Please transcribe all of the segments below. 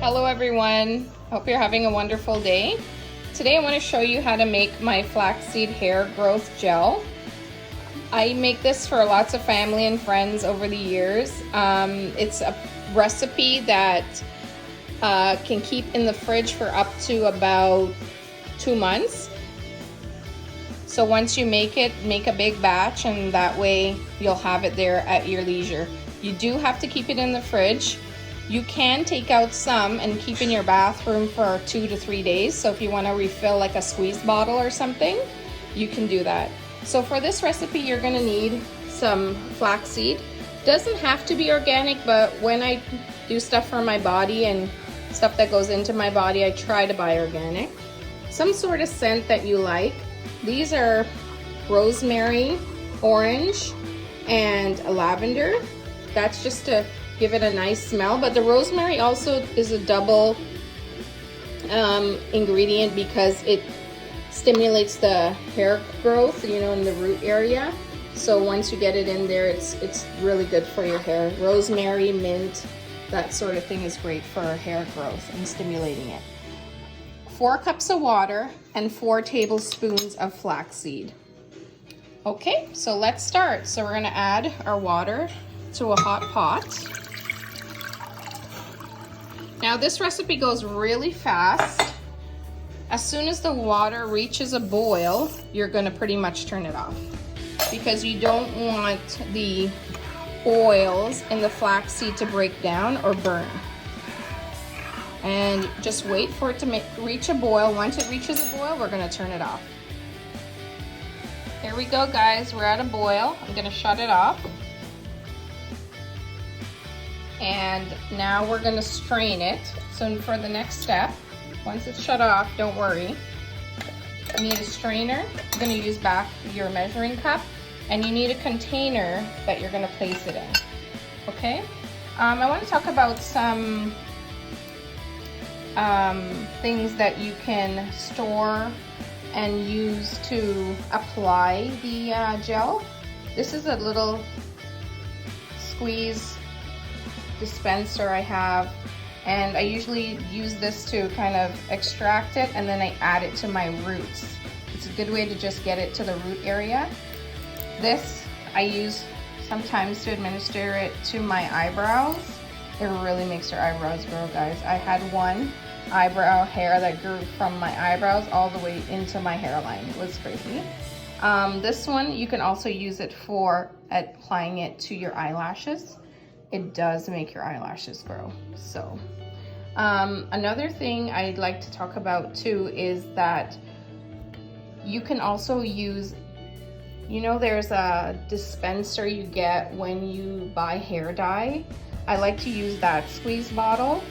Hello everyone, hope you're having a wonderful day. Today I want to show you how to make my flaxseed hair growth gel. I make this for lots of family and friends over the years. It's a recipe that can keep in the fridge for up to about 2 months. So once you make it, make a big batch, and that way you'll have it there at your leisure. You do have to keep it in the fridge. You can take out some and keep in your bathroom for 2 to 3 days. So if you want to refill like a squeeze bottle or something, you can do that. So for this recipe, you're going to need some flaxseed. Doesn't have to be organic, but when I do stuff for my body and stuff that goes into my body, I try to buy organic. Some sort of scent that you like. These are rosemary, orange, and lavender. That's just to give it a nice smell, but the rosemary also is a double ingredient because it stimulates the hair growth, you know, in the root area. So once you get it in there, it's really good for your hair. Rosemary, mint, that sort of thing is great for hair growth and stimulating it. 4 cups of water and 4 tablespoons of flaxseed. Okay, so let's start. So we're gonna add our water to a hot pot. Now this recipe goes really fast. As soon as the water reaches a boil, you're gonna pretty much turn it off because you don't want the oils in the flaxseed to break down or burn. And just wait for it to reach a boil. Once it reaches a boil, we're gonna turn it off. Here we go, guys, we're at a boil. I'm gonna shut it off. And now we're gonna strain it. So for the next step, once it's shut off, don't worry. You need a strainer. You're gonna use back your measuring cup, and you need a container that you're gonna place it in, okay? I wanna talk about some things that you can store and use to apply the gel. This is a little squeeze dispenser I have, and I usually use this to kind of extract it, and then I add it to my roots. It's a good way to just get it to the root area. This I use sometimes to administer it to my eyebrows. It really makes your eyebrows grow, guys. I had one eyebrow hair that grew from my eyebrows all the way into my hairline. It was crazy. This one, you can also use it for applying it to your eyelashes. It does make your eyelashes grow. So another thing I'd like to talk about too is that you can also use, you know, there's a dispenser you get when you buy hair dye. I like to use that squeeze bottle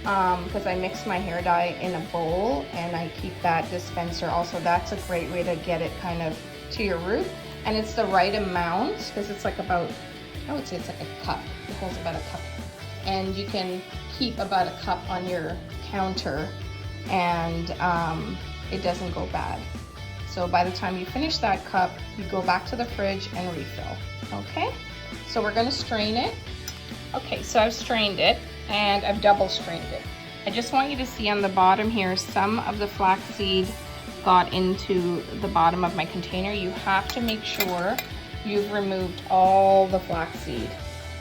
because I mix my hair dye in a bowl and I keep that dispenser also. That's a great way to get it kind of to your root, and it's the right amount because it's like about, I would say it's like a cup. It holds about a cup. And you can keep about a cup on your counter and it doesn't go bad. So by the time you finish that cup, you go back to the fridge and refill, okay? So we're gonna strain it. Okay, so I've strained it and I've double strained it. I just want you to see on the bottom here, some of the flaxseed got into the bottom of my container. You have to make sure you've removed all the flaxseed,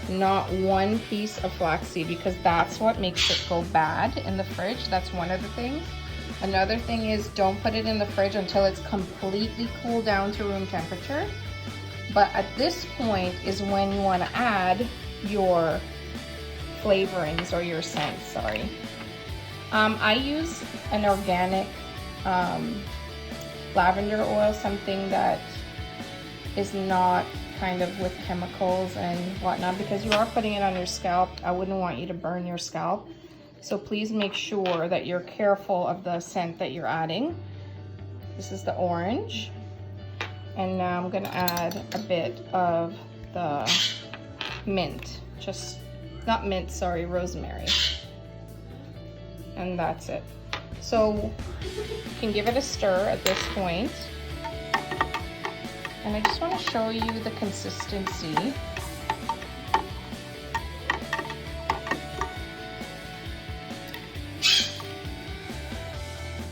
not one piece of flaxseed, because that's what makes it go bad in the fridge. That's one of the things. Another thing is don't put it in the fridge until it's completely cooled down to room temperature. But at this point is when you want to add your flavorings or your scents, sorry. I use an organic lavender oil, something that is not kind of with chemicals and whatnot, because you are putting it on your scalp. I wouldn't want you to burn your scalp. So please make sure that you're careful of the scent that you're adding. This is the orange. And now I'm gonna add a bit of the mint. Just, not mint, sorry, rosemary. And that's it. So you can give it a stir at this point. And I just want to show you the consistency.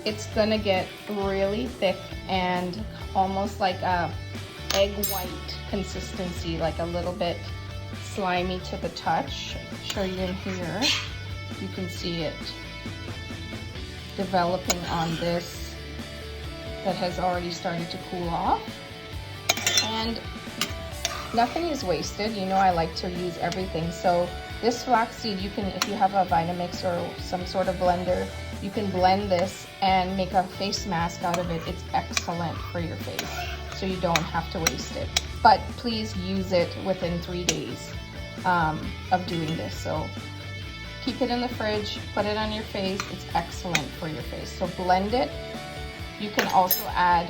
it's gonna get really thick and almost like a egg white consistency, like a little bit slimy to the touch. I'll show you in here. You can see it developing on this that has already started to cool off. And nothing is wasted. You know I like to use everything. So this flaxseed, you can, if you have a Vitamix or some sort of blender, you can blend this and make a face mask out of it. It's excellent for your face, so you don't have to waste it. But please use it within 3 days of doing this. So keep it in the fridge, put it on your face. It's excellent for your face. So blend it. You can also add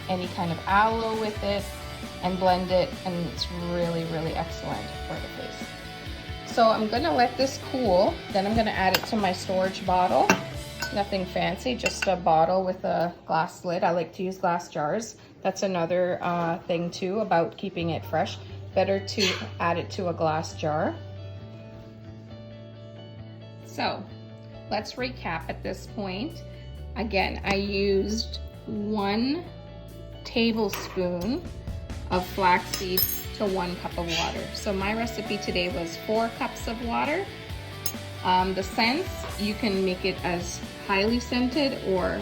any kind of aloe with it and blend it, and it's really, really excellent for the face. So I'm gonna let this cool, then I'm gonna add it to my storage bottle. Nothing fancy, just a bottle with a glass lid. I like to use glass jars. That's another thing too about keeping it fresh. Better to add it to a glass jar. So let's recap at this point. Again, I used 1 tablespoon of flaxseed to 1 cup of water. So my recipe today was 4 cups of water. The scents, you can make it as highly scented or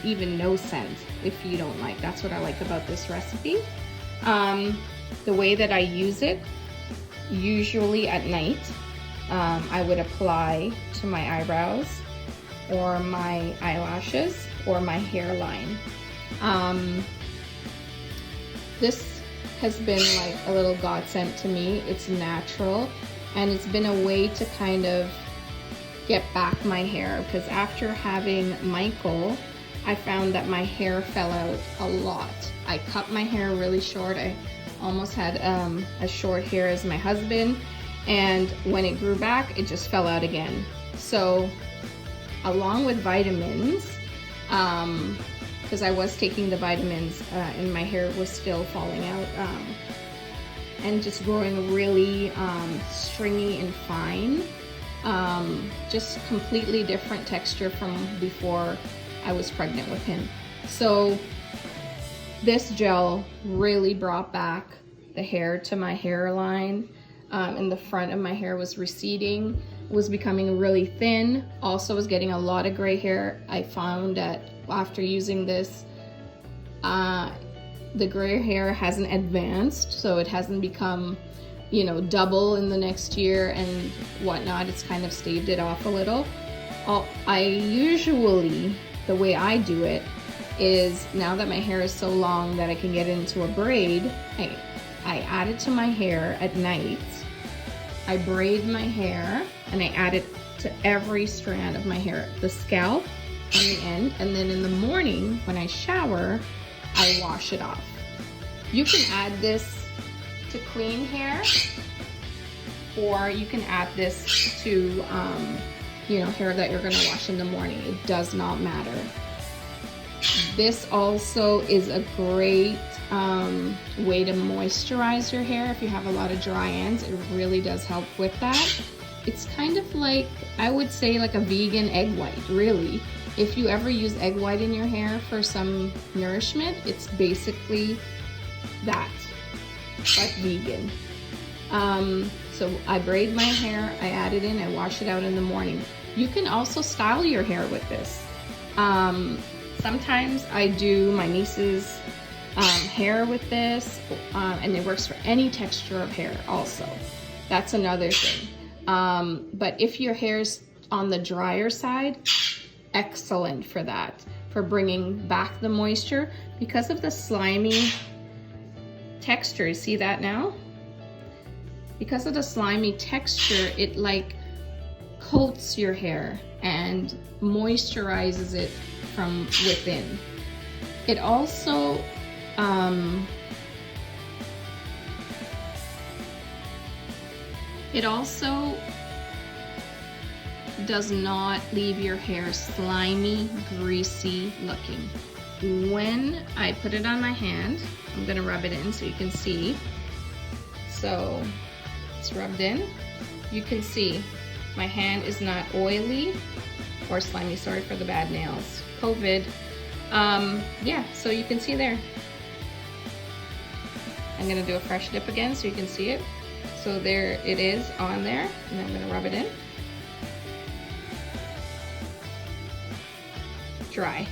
even no scent if you don't like. That's what I like about this recipe. The way that I use it, usually at night, I would apply to my eyebrows or my eyelashes or my hairline. This has been like a little godsend to me. It's natural, and it's been a way to kind of get back my hair, because after having Michael, I found that my hair fell out a lot. I cut my hair really short. I almost had as short hair as my husband, and when it grew back, it just fell out again. So along with vitamins, because I was taking the vitamins and my hair was still falling out and just growing really stringy and fine. Just completely different texture from before I was pregnant with him. So this gel really brought back the hair to my hairline, and the front of my hair was receding, was becoming really thin, also was getting a lot of gray hair. I found that after using this, the gray hair hasn't advanced, so it hasn't become, you know, double in the next year and whatnot. It's kind of staved it off a little. I usually, the way I do it is, now that my hair is so long that I can get into a braid, I add it to my hair at night. I braid my hair and I add it to every strand of my hair, the scalp on the end, and then in the morning when I shower, I wash it off. You can add this to clean hair, or you can add this to you know, hair that you're gonna wash in the morning. It does not matter. This also is a great way to moisturize your hair if you have a lot of dry ends. It really does help with that. It's kind of like, I would say, like a vegan egg white, really. If you ever use egg white in your hair for some nourishment, it's basically that, but vegan. So I braid my hair, I add it in, I wash it out in the morning. You can also style your hair with this. Sometimes I do my niece's hair with this, and it works for any texture of hair also. That's another thing. But if your hair's on the drier side, excellent for that, for bringing back the moisture. Because of the slimy texture, see that now? Because of the slimy texture, it like coats your hair and moisturizes it from within. It also does not leave your hair slimy, greasy looking. When I put it on my hand, I'm gonna rub it in so you can see. So it's rubbed in. You can see my hand is not oily. or slimy, sorry for the bad nails, COVID. Yeah, so you can see there. I'm gonna do a fresh dip again so you can see it. So there it is on there, and I'm gonna rub it in. Dry.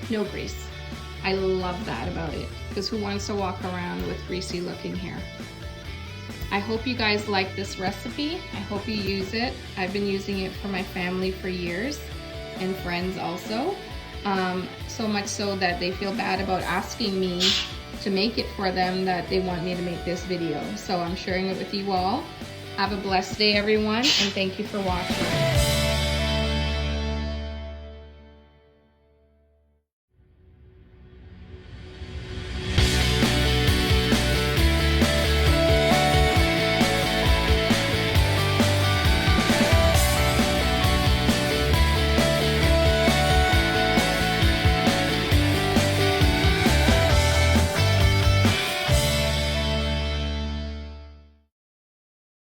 No grease. I love that about it, because who wants to walk around with greasy looking hair? I hope you guys like this recipe. I hope you use it. I've been using it for my family for years, and friends also. So much so that they feel bad about asking me to make it for them, that they want me to make this video. So I'm sharing it with you all. Have a blessed day, everyone, and thank you for watching.